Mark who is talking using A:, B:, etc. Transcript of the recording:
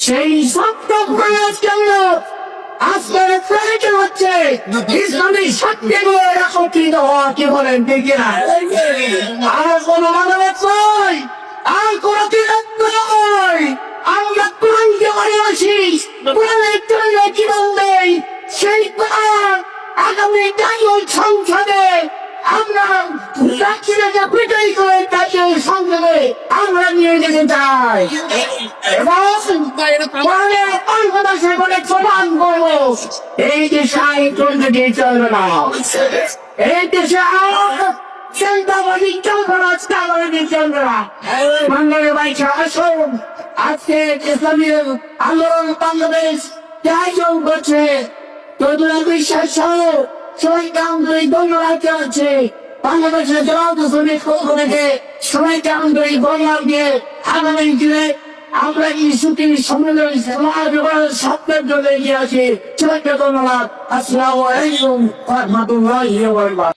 A: সেই সত্য প্রয়াস জন্য আজকের প্রয়োজন হচ্ছে ইসলামী শক্তিগুলো একত্রিত হওয়া। কি বলেন ঠিক না? আর কোন মানবের নয়, আর কোন বিরক্ত নয়। আমরা কোরআনকে ভালোবাসি, কোরআনের জন্য জীবন দেই। সেই কোরআন আগামী জাতীয় সংসদে আমরা রাষ্ট্রীয়কে বিজয়ী করে জাতীয় সংসদে আমরা নিয়ে যেতে চাই এবং কোরআনের বাংলাদেশে বলে প্রমাণ করব এই দেশে আইন চলবে চলবে না, এই দেশে চিন্তাবাদী চলবে না, চিন্তাবাদী চলবে না। বাংলাদেশ বাইশে আসুন, আজকে ইসলামী আন্দোলন বাংলাদেশ আয়োজন করছে। তদুর বিশ্বাস সহ সবাইকে আন্তরিক ধন্যবাদ জানাচ্ছি। বাংলাদেশের জবাব শ্রমিক পক্ষ থেকে সবাইকে আন্তরিক ধন্যবাদ দিয়ে আগামী দিনে আমরা এই ছুটির সম্মেলন স্বপ্নের জন্য এগিয়ে আছি। সবাইকে ধন্যবাদ। আসসালামু আলাইকুম ওয়া রাহমাতুল্লাহি ওয়া বারাকাতুহু।